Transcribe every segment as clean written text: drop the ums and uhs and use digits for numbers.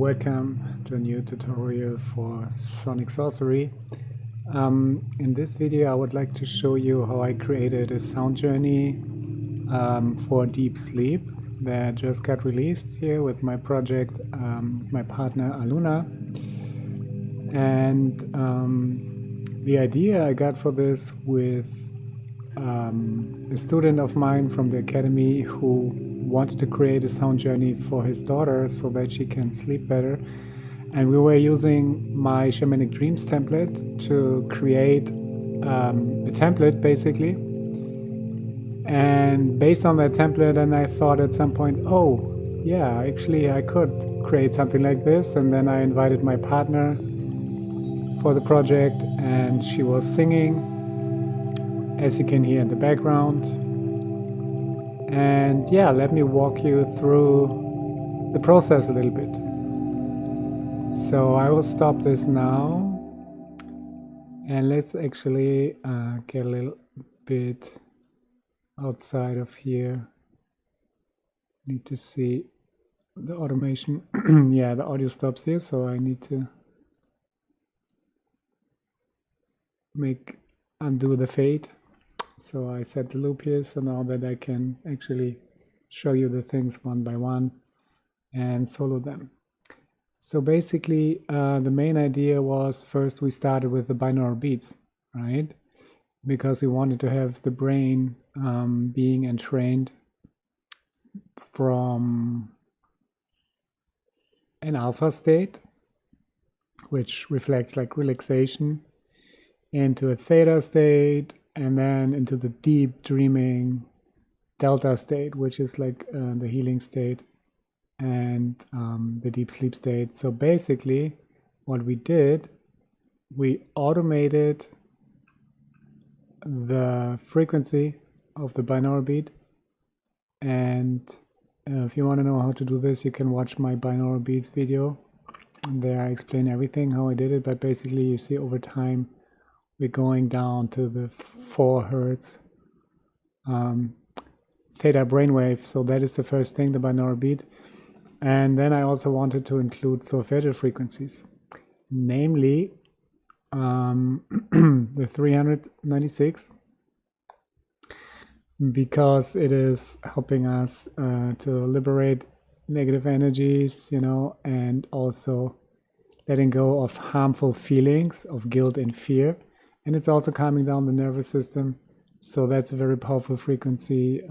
welcome to a new tutorial for Sonic Sorcery. In this video I would like to show you how I created a sound journey for deep sleep that just got released here with my project, my partner Aluna. And the idea I got for this with a student of mine from the academy who wanted to create a sound journey for his daughter so that she can sleep better. And we were using my Shamanic Dreams Template to create a template basically. And based on that template, and I thought at some point, oh yeah, actually I could create something like this. And then I invited my partner for the project and she was singing, as you can hear in the background. And yeah, let me walk you through the process a little bit. So I will stop this now and let's actually get a little bit outside of here. Need to see the automation. Yeah, the audio stops here, so I need to undo the fade. So I set the loop here, so now that I can actually show you the things one by one and solo them. So basically, the main idea was first we started with the binaural beats, right? Because we wanted to have the brain being entrained from an alpha state, which reflects like relaxation, into a theta state, and then into the deep dreaming delta state, which is like the healing state, and the deep sleep state. So basically what we did, we automated the frequency of the binaural beat. And if you want to know how to do this, you can watch my binaural beats video. And there I explain everything, how I did it. But basically you see over time we're going down to the 4 hertz theta brainwave. So that is the first thing, the binaural beat. And then I also wanted to include solfeggio frequencies, namely the 396, because it is helping us to liberate negative energies, you know, and also letting go of harmful feelings of guilt and fear. And it's also calming down the nervous system. So that's a very powerful frequency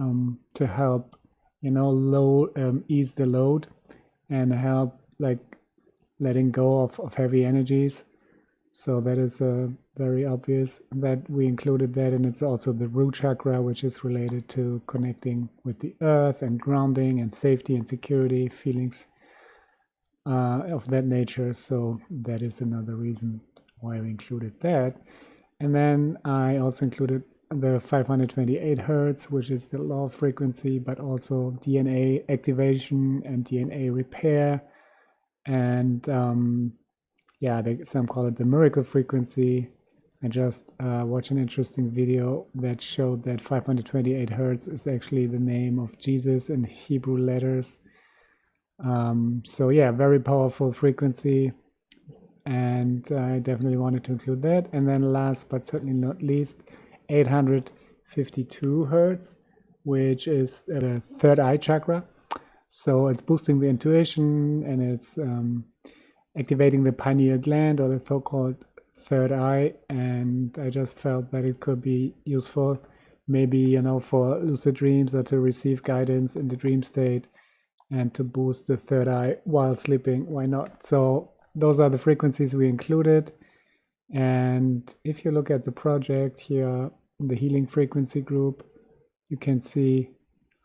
to help, you know, ease the load and help like letting go of heavy energies. So that is very obvious that we included that. And it's also the root chakra, which is related to connecting with the earth and grounding and safety and security feelings of that nature. So that is another reason why we included that. And then I also included the 528 hertz, which is the low frequency, but also DNA activation and DNA repair. And yeah, some call it the miracle frequency. I just watched an interesting video that showed that 528 hertz is actually the name of Jesus in Hebrew letters. So yeah, very powerful frequency. And I definitely wanted to include that. And then last but certainly not least, 852 hertz, which is the third eye chakra. So it's boosting the intuition and it's activating the pineal gland, or the so-called third eye. And I just felt that it could be useful, maybe, you know, for lucid dreams or to receive guidance in the dream state and to boost the third eye while sleeping. Why not? So those are the frequencies we included. And if you look at the project here, in the healing frequency group, you can see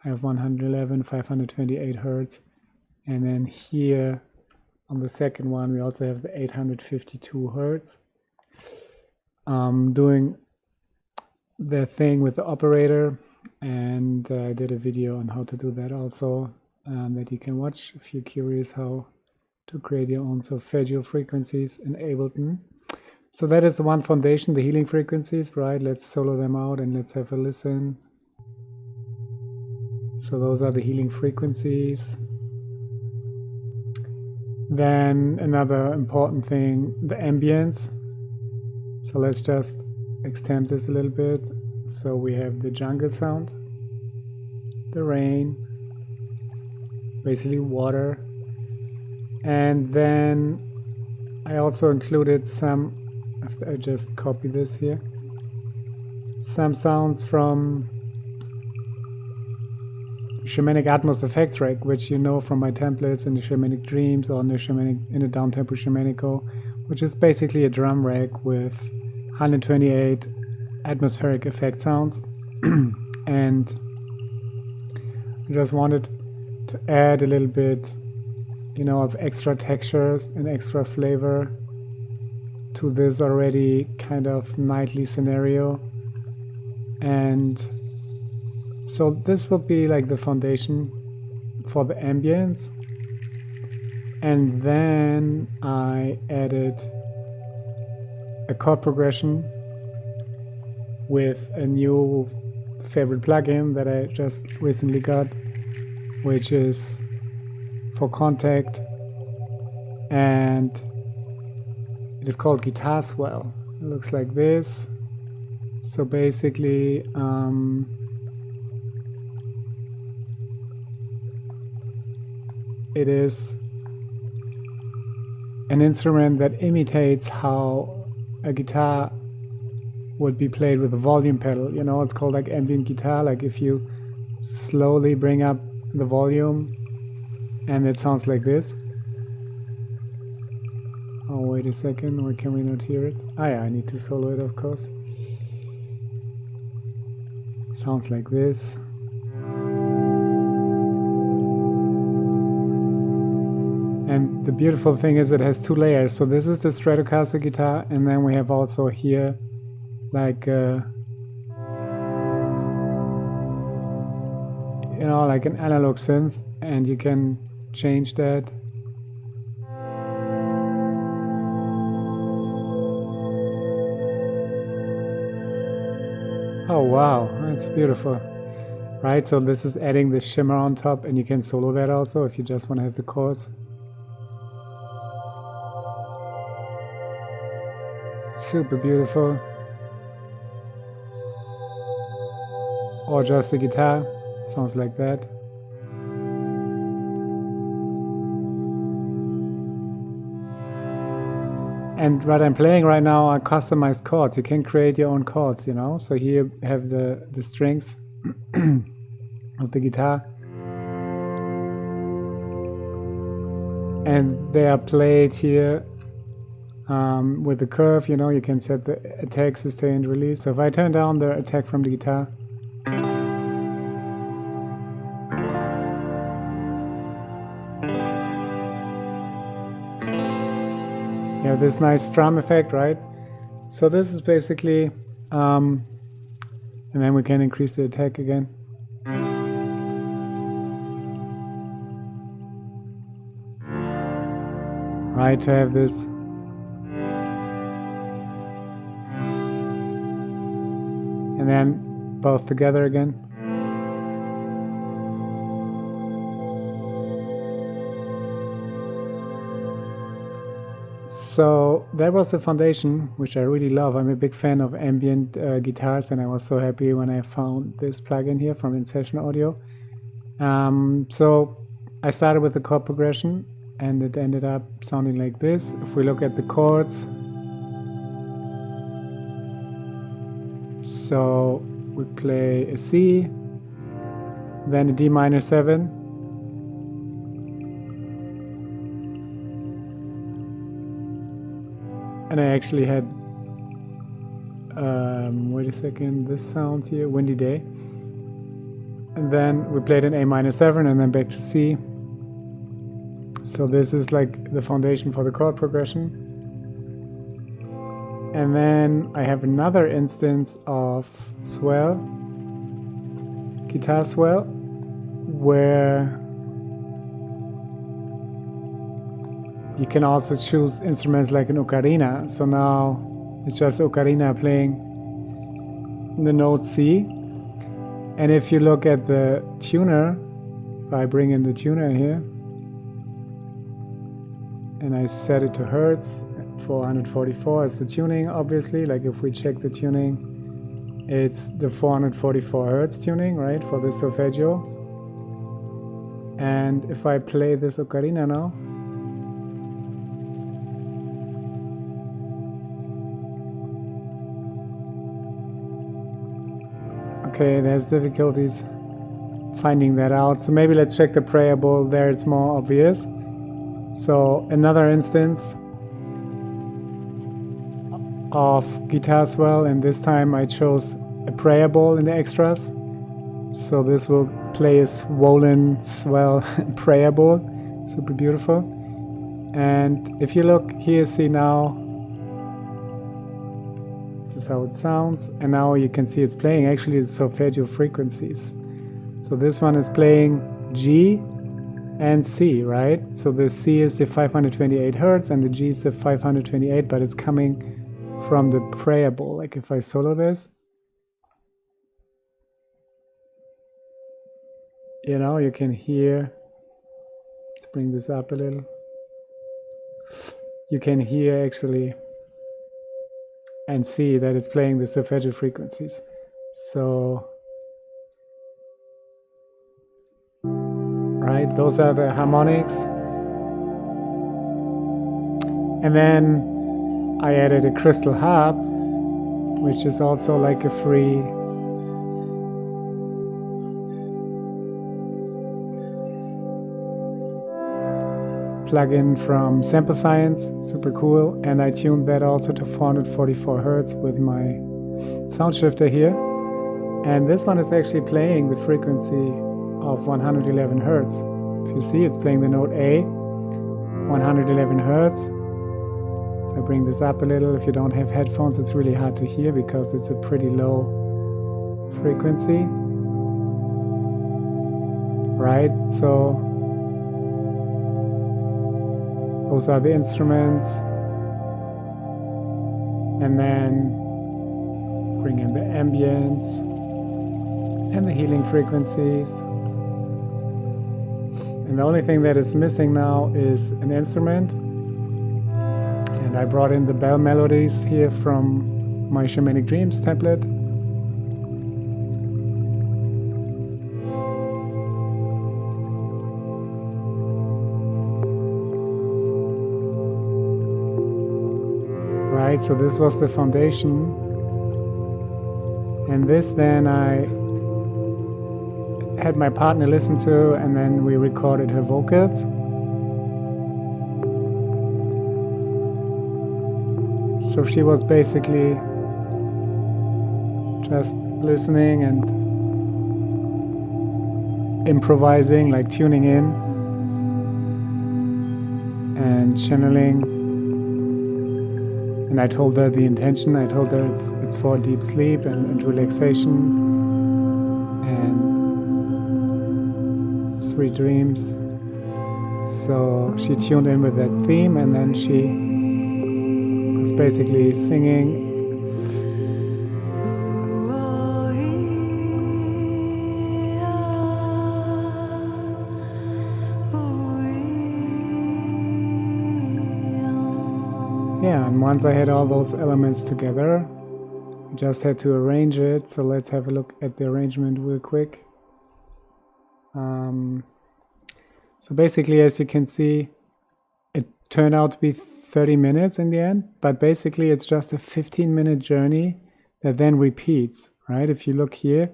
I have 111, 528 hertz. And then here on the second one, we also have the 852 hertz. Doing the thing with the operator. And I did a video on how to do that also, that you can watch if you're curious how to create your own Solfeggio frequencies in Ableton. So that is the one foundation, the healing frequencies, right? Let's solo them out and let's have a listen. So those are the healing frequencies. Then another important thing, the ambience. So let's just extend this a little bit. So we have the jungle sound, the rain, basically water. And then I also included some, I just copy this here, some sounds from Shamanic Atmos Effects Rack, which you know from my templates in the Shamanic Dreams or in the Downtempo Shamanico, which is basically a drum rack with 128 atmospheric effect sounds. And I just wanted to add a little bit, you know, of extra textures and extra flavor to this already kind of nightly scenario. And so this will be like the foundation for the ambience. And then I added a chord progression with a new favorite plugin that I just recently got, which is for Contact, and it is called Guitar Swell. It looks like this. So basically it is an instrument that imitates how a guitar would be played with a volume pedal. You know, it's called like ambient guitar. Like if you slowly bring up the volume and it sounds like this. Oh, wait a second, why can we not hear it? Ah yeah, I need to solo it, of course. It sounds like this. And the beautiful thing is it has two layers. So this is the Stratocaster guitar, and then we have also here like you know, like an analog synth, and you can change that. Oh wow, that's beautiful. Right, so this is adding the shimmer on top, and you can solo that also if you just want to have the chords. Super beautiful. Or just the guitar, sounds like that. And what I'm playing right now are customized chords. You can create your own chords, you know. So here you have the strings of the guitar. And they are played here with the curve, you know. You can set the attack, sustain, release. So if I turn down the attack from the guitar, you have this nice strum effect, right? So this is basically, and then we can increase the attack again. Right, to have this. And then both together again. So that was the foundation, which I really love. I'm a big fan of ambient guitars, and I was so happy when I found this plugin here from In Session Audio. So I started with the chord progression, and it ended up sounding like this. If we look at the chords, so we play a C, then a D minor 7, and I actually had, wait a second, this sound here, Windy Day. And then we played an A minor 7 and then back to C. So this is like the foundation for the chord progression. And then I have another instance of swell, guitar swell, where you can also choose instruments like an ocarina. So now it's just ocarina playing the note C. And if you look at the tuner, if I bring in the tuner here, and I set it to hertz. 444 is the tuning, obviously. Like if we check the tuning, it's the 444 hertz tuning, right, for the solfeggio. And if I play this ocarina now, okay, there's difficulties finding that out. So maybe let's check the prayer bowl. There it's more obvious. So another instance of guitar swell, and this time I chose a prayer bowl in the extras. So this will play a swollen swell prayer bowl. Super beautiful. And if you look here, see now, this is how it sounds. And now you can see it's playing actually the solfeggio frequencies. So this one is playing G and C, right? So the C is the 528 hertz and the G is the 528, but it's coming from the prayer bowl. Like if I solo this, you know, you can hear, let's bring this up a little. You can hear actually and see that it's playing the solfeggio frequencies. So, right, those are the harmonics. And then I added a crystal harp, which is also like a free plugin from Sample Science, super cool. And I tuned that also to 444 hertz with my sound shifter here. And this one is actually playing the frequency of 111 hertz. If you see, it's playing the note A, 111 hertz. If I bring this up a little, if you don't have headphones, it's really hard to hear because it's a pretty low frequency. Right, so those are the instruments. And then bring in the ambience and the healing frequencies. And the only thing that is missing now is an instrument. And I brought in the bell melodies here from my Shamanic Dreams template. Right, so this was the foundation. And this then I had my partner listen to, and then we recorded her vocals. So she was basically just listening and improvising, like tuning in and channeling. And I told her the intention. I told her it's for deep sleep and relaxation and sweet dreams. So she tuned in with that theme, and then she was basically singing. Yeah, and once I had all those elements together, I just had to arrange it. So let's have a look at the arrangement real quick. So basically, as you can see, it turned out to be 30 minutes in the end, but basically it's just a 15-minute journey that then repeats, right? If you look here,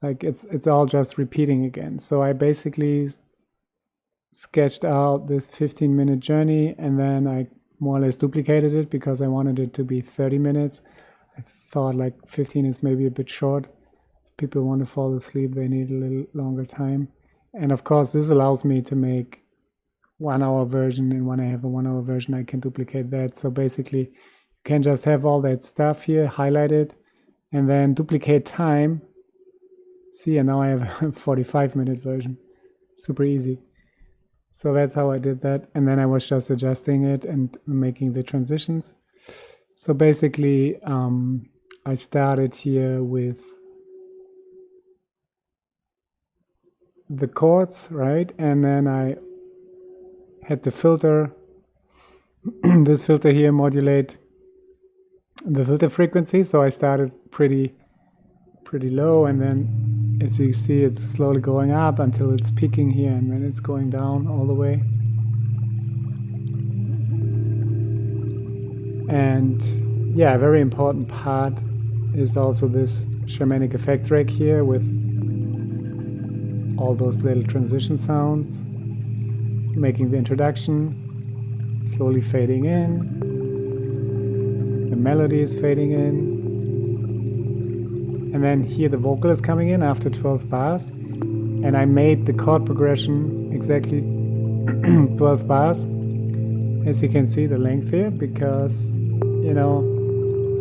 like it's all just repeating again. So I basically sketched out this 15-minute journey, and then I more or less duplicated it because I wanted it to be 30 minutes. I thought like 15 is maybe a bit short. If people want to fall asleep, they need a little longer time. And of course, this allows me to make 1 hour version, and when I have a 1 hour version, I can duplicate that. So basically, you can just have all that stuff here highlighted and then duplicate time. See, and now I have a 45-minute version. Super easy. So that's how I did that. And then I was just adjusting it and making the transitions. So basically, I started here with the chords, right? And then I had the filter this filter here modulate the filter frequency. So I started pretty low, and then as you see, it's slowly going up until it's peaking here, and then it's going down all the way. And yeah, a very important part is also this shamanic effects rack here with all those little transition sounds, making the introduction, slowly fading in. The melody is fading in. And then here the vocal is coming in after 12 bars. And I made the chord progression exactly 12 bars. As you can see, the length here, because, you know,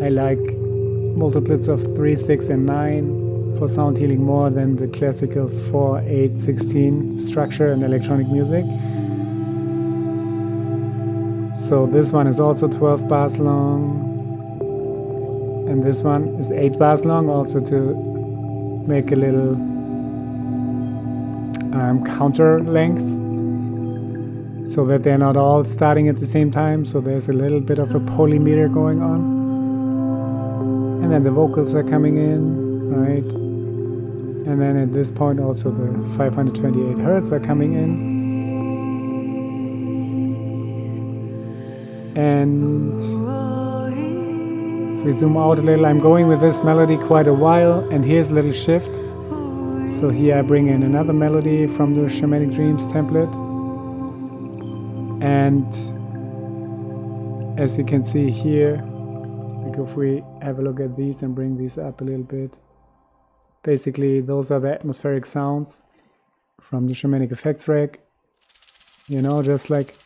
I like multiplets of 3, 6, and 9 for sound healing more than the classical 4, 8, 16 structure in electronic music. So this one is also 12 bars long. And this one is 8 bars long, also to make a little counter length, so that they're not all starting at the same time. So there's a little bit of a polymeter going on. And then the vocals are coming in, right? And then at this point also the 528 Hertz are coming in. And if we zoom out a little, I'm going with this melody quite a while, and here's a little shift. So here I bring in another melody from the Shamanic Dreams template. And as you can see here, like if we have a look at these and bring these up a little bit, basically those are the atmospheric sounds from the Shamanic effects rack. You know, just like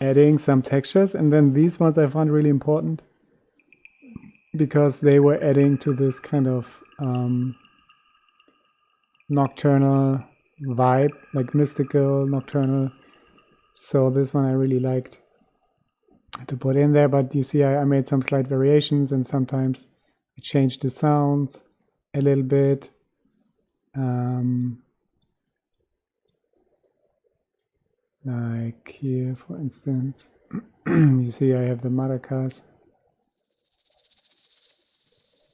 adding some textures. And then these ones I found really important because they were adding to this kind of nocturnal vibe, like mystical, nocturnal. So this one I really liked to put in there, but you see I made some slight variations, and sometimes I changed the sounds a little bit. Like here, for instance, you see I have the maracas.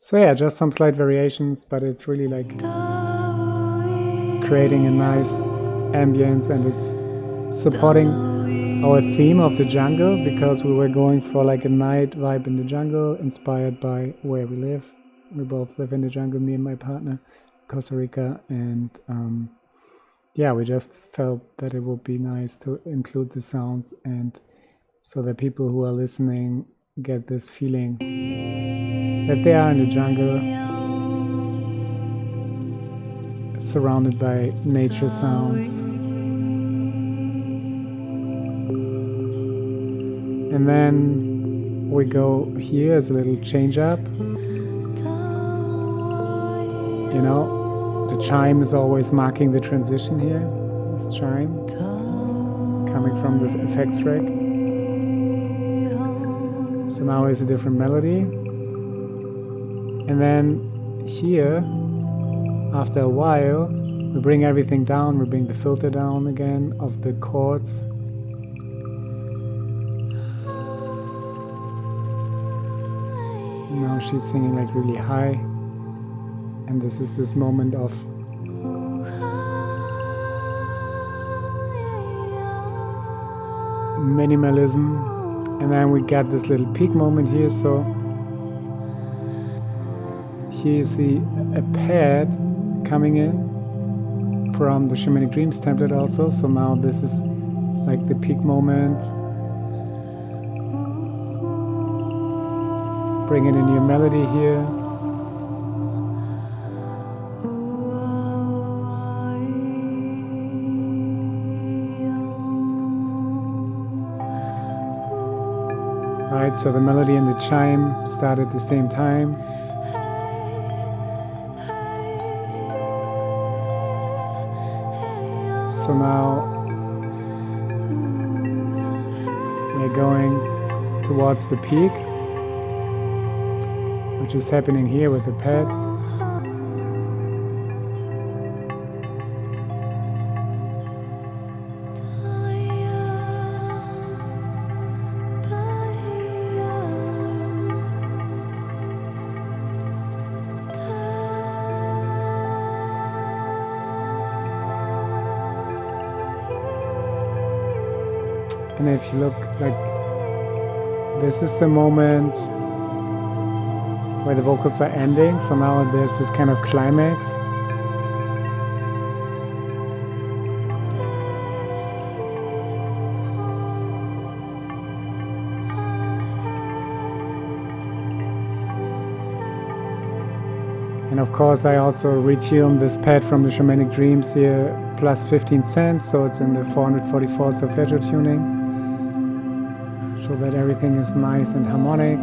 So yeah, just some slight variations, but it's really like creating a nice ambience, and it's supporting our theme of the jungle, because we were going for like a night vibe in the jungle, inspired by where we live. We both live in the jungle, me and my partner, Costa Rica, and yeah, we just felt that it would be nice to include the sounds, and so that people who are listening get this feeling that they are in the jungle, surrounded by nature sounds. And then we go here as a little change up. You know, the chime is always marking the transition here. This chime coming from the effects rack. So now it's a different melody. And then here, after a while, we bring everything down. We bring the filter down again of the chords. Now she's singing like really high, and this is this moment of minimalism, and then we get this little peak moment here. So here you see a pad coming in from the Shamanic Dreams template also. So now this is like the peak moment. Bring in a new melody here. Right, so the melody and the chime start at the same time. So now we're going towards the peak, which is happening here with the pad. And if you look, like, this is the moment where the vocals are ending, so now there's this kind of climax. And of course I also retuned this pad from the Shamanic Dreams here, plus 15 cents, so it's in the 444 Solfeggio tuning, so that everything is nice and harmonic.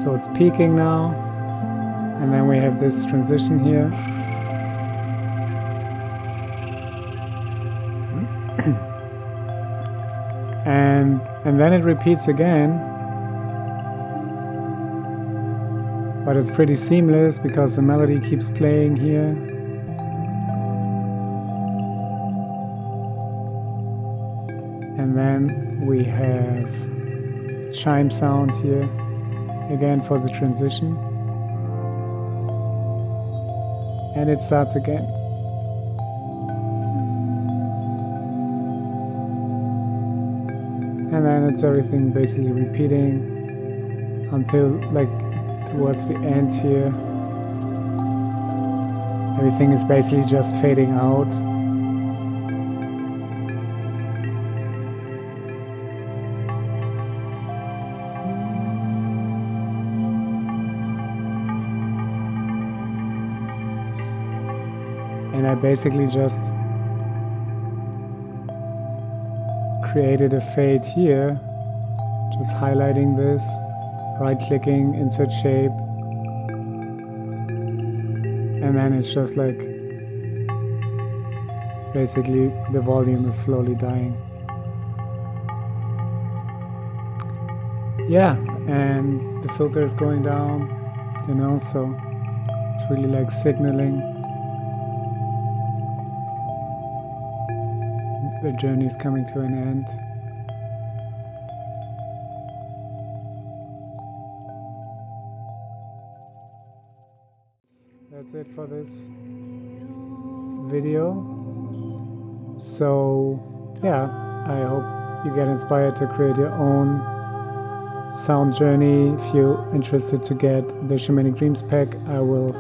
So it's peaking now, and then we have this transition here. and then it repeats again. But it's pretty seamless because the melody keeps playing here. And then we have chime sound here, again for the transition. And it starts again. And then it's everything basically repeating until, like, towards the end here, everything is basically just fading out. And I basically just created a fade here, just highlighting this, right-clicking, insert shape, and then it's just like basically the volume is slowly dying. Yeah, and the filter is going down, you know, so it's really like signaling the journey is coming to an end. That's it for this video. So yeah, I hope you get inspired to create your own sound journey. If you're interested to get the Shamanic Dreams pack, I will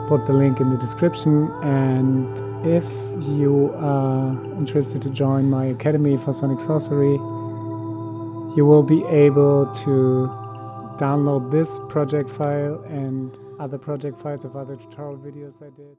put the link in the description. And if you are interested to join my Academy for Sonic Sorcery, you will be able to download this project file and other project files of other tutorial videos I did.